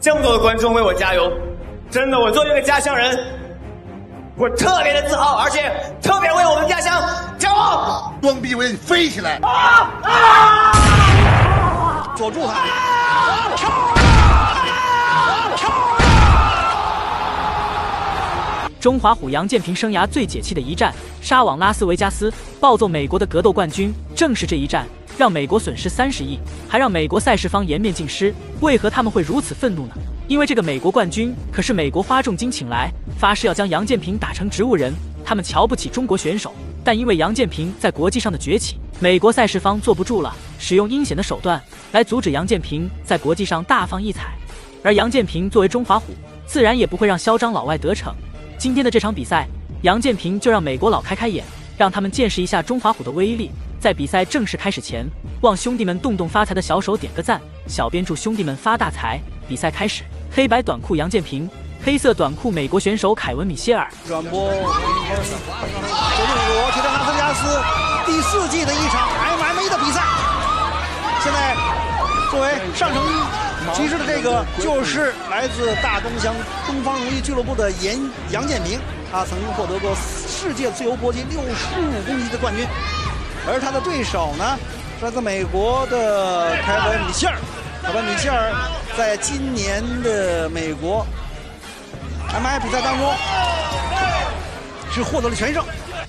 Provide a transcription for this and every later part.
这么多的观众为我加油，真的，我作为一个家乡人，我特别的自豪，而且特别为我们家乡骄傲。双臂为你飞起来！锁住他！中华虎杨建平生涯最解气的一战，杀往拉斯维加斯，暴揍美国的格斗冠军。正是这一战，让美国损失30亿，还让美国赛事方颜面尽失。为何他们会如此愤怒呢？因为这个美国冠军可是美国花重金请来，发誓要将杨建平打成植物人。他们瞧不起中国选手，但因为杨建平在国际上的崛起，美国赛事方坐不住了，使用阴险的手段来阻止杨建平在国际上大放异彩。而杨建平作为中华虎，自然也不会让嚣张老外得逞。今天的这场比赛，杨建平就让美国佬开开眼，让他们见识一下中华虎的威力。在比赛正式开始前，望兄弟们动动发财的小手点个赞，小编祝兄弟们发大财。比赛开始，黑白短裤杨建平，黑色短裤美国选手凯文米歇尔。转播，这是美国去到拉斯维加斯第4季的一场 MMA 的比赛。现在作为上城骑士的这个就是来自大东乡东方荣誉俱乐部的杨建平，他曾经获得过世界自由搏击65公斤的冠军，而他的对手呢是来自美国的凯文米歇尔。凯文米歇尔在今年的美国 MMA 比赛当中是获得了全胜。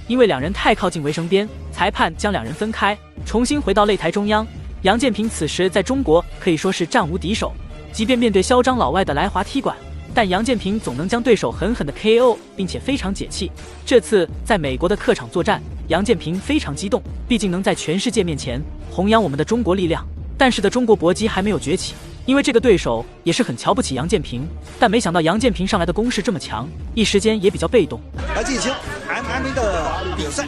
因为两人太靠近围绳边，裁判将两人分开，重新回到擂台中央。杨建平此时在中国可以说是战无敌手，即便面对嚣张老外的来华踢馆，但杨建平总能将对手狠狠的 KO， 并且非常解气。这次在美国的客场作战，杨建平非常激动，毕竟能在全世界面前弘扬我们的中国力量。但是的中国搏击还没有崛起，因为这个对手也是很瞧不起杨建平，但没想到杨建平上来的攻势这么强，一时间也比较被动。来进行 MMA 的比赛。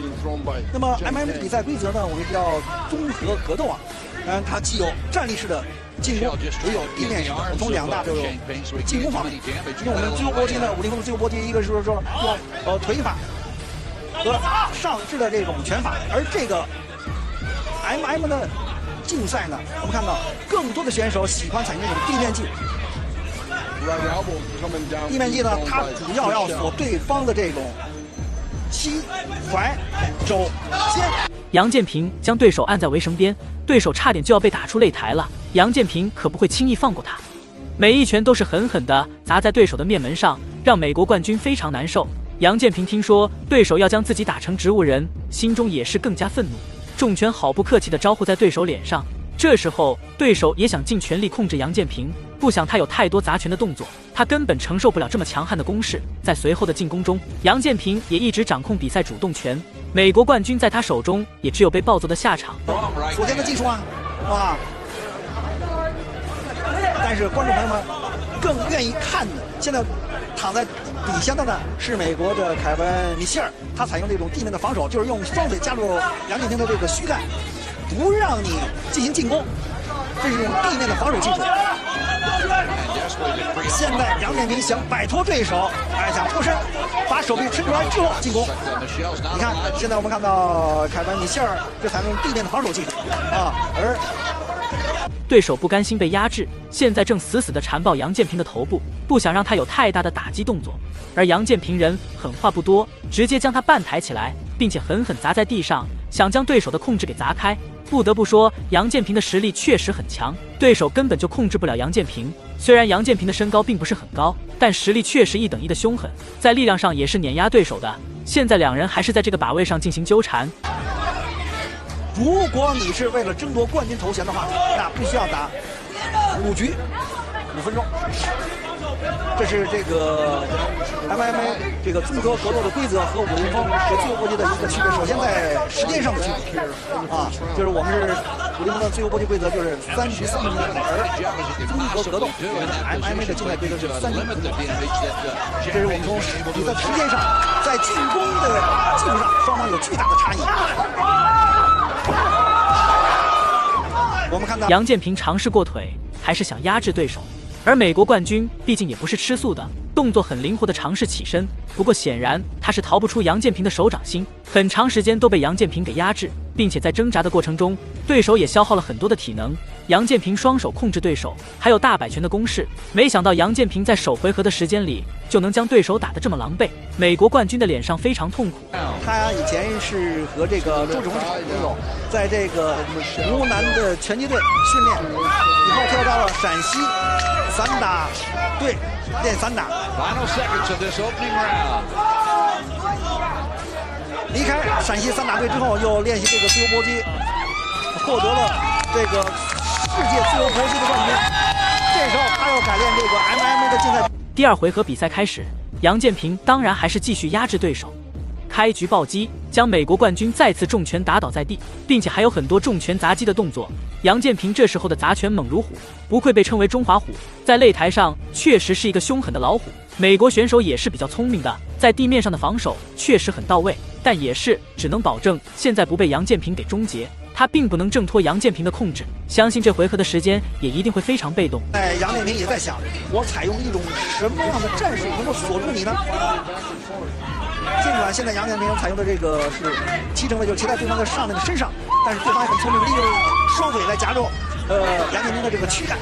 那么 MMA 的比赛规则呢，我们叫综合格斗啊。它既有站立式的进攻，也有地面式的。从2大就有进攻方面。因为我们自由搏击呢，50分的自由搏击，一个是说用腿法和上肢的这种拳法，而这个 MMA 的竞赛呢，我们看到更多的选手喜欢采用这种地面技。地面技呢，它主要要锁对方的这种膝、踝、肘、肩。杨建平将对手按在围绳边，对手差点就要被打出擂台了。杨建平可不会轻易放过他，每一拳都是狠狠地砸在对手的面门上，让美国冠军非常难受。杨建平听说对手要将自己打成植物人，心中也是更加愤怒，重拳毫不客气地招呼在对手脸上。这时候对手也想尽全力控制杨建平，不想他有太多砸拳的动作，他根本承受不了这么强悍的攻势。在随后的进攻中，杨建平也一直掌控比赛主动权，美国冠军在他手中也只有被暴揍的下场。昨天的技术啊，哇！但是观众朋友们更愿意看的，现在躺在底下的呢是美国的凯文米歇尔，他采用这种地面的防守，就是用双腿加入杨建平的这个躯干，不让你进行进攻，这是一种地面的防守技术。现在杨建平想摆脱对手，想脱身，把手臂伸出来之后进攻。你看，现在我们看到凯文米歇尔这采用地面的防守技术啊，而对手不甘心被压制，现在正死死地缠抱杨建平的头部，不想让他有太大的打击动作。而杨建平人狠话不多，直接将他半抬起来，并且狠狠砸在地上，想将对手的控制给砸开。不得不说，杨建平的实力确实很强，对手根本就控制不了杨建平。虽然杨建平的身高并不是很高，但实力确实1等1的凶狠，在力量上也是碾压对手的。现在两人还是在这个把位上进行纠缠。如果你是为了争夺冠军头衔的话，那必须要打5局5分钟。这是这个 MMA 这个综合格斗的规则和50分和自由搏击的一个区别。首先在时间上的区别啊，就是我们是50分的自由搏击规则就是3局3分钟，而综合格斗 MMA 的竞赛规则是3局5分钟。这是我们从比赛时间上，在进攻的技术上，双方有巨大的差异。我们看到杨建平尝试过腿，还是想压制对手，而美国冠军毕竟也不是吃素的，动作很灵活的尝试起身，不过显然他是逃不出杨建平的手掌心，很长时间都被杨建平给压制。并且在挣扎的过程中，对手也消耗了很多的体能。杨建平双手控制对手，还有大摆拳的攻势，没想到杨建平在首回合的时间里就能将对手打得这么狼狈。美国冠军的脸上非常痛苦。他以前是和这个朱志宏是好朋友，在这个湖南的拳击队训练，以后跳到了陕西散打队练散打。离开陕西散打队之后，又练习这个自由搏击，获得了这个世界自由搏击的冠军。这时候他又改练这个 MMA 的竞赛。第二回合比赛开始，杨建平当然还是继续压制对手，开局暴击将美国冠军再次重拳打倒在地，并且还有很多重拳砸击的动作。杨建平这时候的砸拳猛如虎，不愧被称为中华虎，在擂台上确实是一个凶狠的老虎。美国选手也是比较聪明的，在地面上的防守确实很到位，但也是只能保证现在不被杨建平给终结，他并不能挣脱杨建平的控制，相信这回合的时间也一定会非常被动。杨建平也在想，我采用一种什么样的战术能够锁住你呢？尽管现在杨建平采用的这个是骑乘位，就是骑在对方的上面的身上，但是对方也很聪明，利用双腿来夹住杨建平的这个躯干，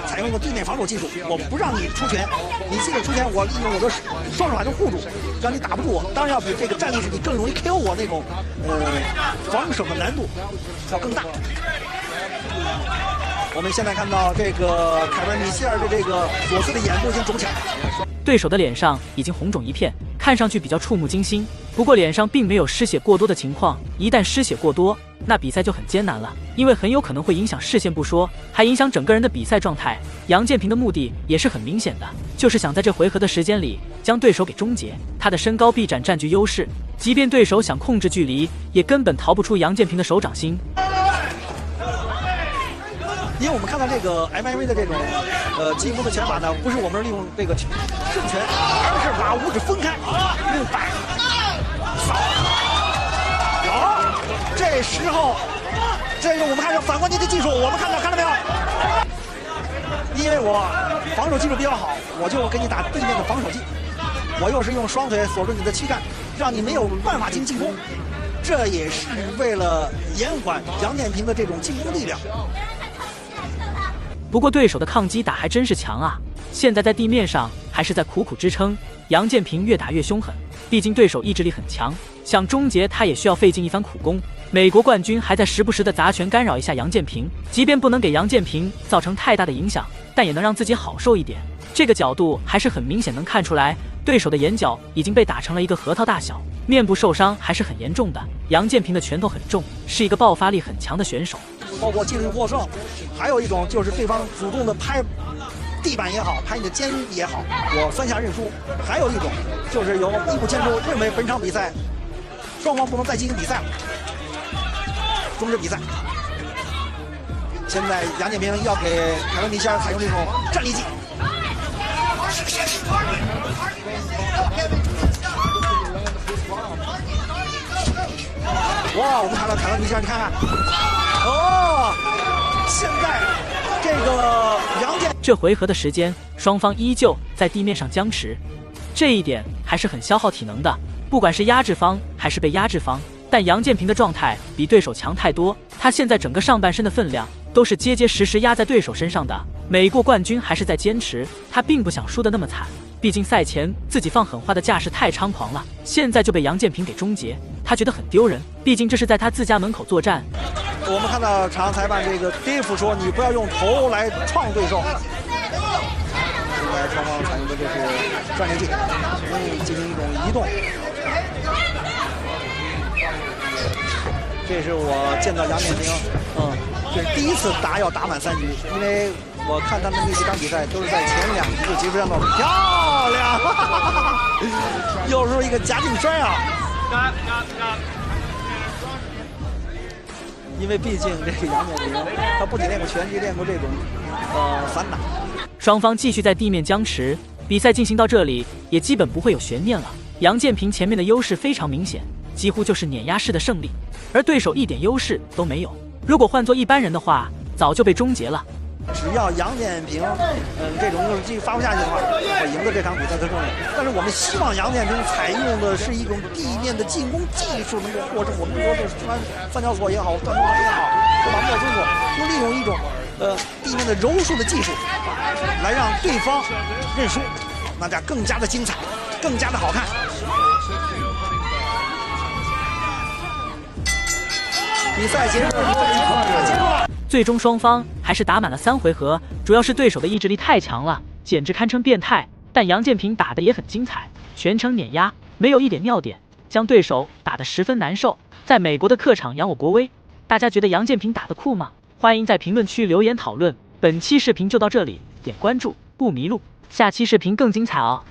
采用一个地面防守技术。我不让你出拳，你这个出拳，我利用我的双手还能护住，让你打不住我。当然要比这个站立式你更容易 KO 我那种防守的难度要更大。我们现在看到这个凯文·米歇尔的这个左侧的眼部已经肿起来了，对手的脸上已经红肿一片，看上去比较触目惊心。不过脸上并没有失血过多的情况，一旦失血过多，那比赛就很艰难了，因为很有可能会影响视线不说，还影响整个人的比赛状态。杨建平的目的也是很明显的，就是想在这回合的时间里将对手给终结。他的身高臂展占据优势，即便对手想控制距离，也根本逃不出杨建平的手掌心。因为我们看到这个 MMA 的这种进攻的拳法呢，不是我们利用这个正拳，而是把五指分开，用摆扫。这时候，这个我们看到反关节的技术，我们看到没有？因为我防守技术比较好，我就给你打地面的防守技，我又是用双腿锁住你的躯干，让你没有办法进攻。这也是为了延缓杨建平的这种进攻力量。不过对手的抗击打还真是强啊！现在在地面上还是在苦苦支撑，杨建平越打越凶狠，毕竟对手意志力很强，想终结他也需要费尽一番苦功。美国冠军还在时不时的砸拳干扰一下杨建平，即便不能给杨建平造成太大的影响，但也能让自己好受一点。这个角度还是很明显能看出来，对手的眼角已经被打成了一个核桃大小，面部受伤还是很严重的。杨建平的拳头很重，是一个爆发力很强的选手。包括尽力获胜，还有一种就是对方主动的拍地板也好，拍你的肩也好，我3下认输。还有一种就是由一不牵出，认为本场比赛双方不能再进行比赛了，终止比赛。现在杨建平要给凯文·米歇尔采用这种站立技。哇，我们看到凯文·米歇尔，你看看。现在这个杨建，这回合的时间，双方依旧在地面上僵持，这一点还是很消耗体能的。不管是压制方还是被压制方，但杨建平的状态比对手强太多，他现在整个上半身的分量都是结结实实压在对手身上的。美国冠军还是在坚持，他并不想输得那么惨，毕竟赛前自己放狠话的架势太猖狂了，现在就被杨建平给终结，他觉得很丢人，毕竟这是在他自家门口作战。我们看到场上裁判这个 Dave 说：“你不要用头来撞对手。”现在双方采用的就是转力技，进行一种移动。这是我见到杨建平，这是第一次要打满3局，因为我看他们那几场比赛都是在前2局就结束战斗，漂亮，又是一个夹颈摔啊！因为毕竟这个杨建平，他不仅练过拳击，练过这种散打。双方继续在地面僵持，比赛进行到这里也基本不会有悬念了。杨建平前面的优势非常明显，几乎就是碾压式的胜利，而对手一点优势都没有。如果换做一般人的话，早就被终结了。只要杨建平，这种继续发挥下去的话，会赢得这场比赛的胜利。但是我们希望杨建平采用的是一种地面的进攻技术能够获胜。我们说这是三角锁也好，断头台也好，或把莫森索，就利用一种地面的柔术的技术，来让对方认输，那这样更加的精彩，更加的好看。比赛结束了。最终双方还是打满了3回合，主要是对手的意志力太强了，简直堪称变态。但杨建平打得也很精彩，全程碾压，没有一点尿点，将对手打得十分难受。在美国的客场扬我国威，大家觉得杨建平打得酷吗？欢迎在评论区留言讨论。本期视频就到这里，点关注不迷路，下期视频更精彩哦。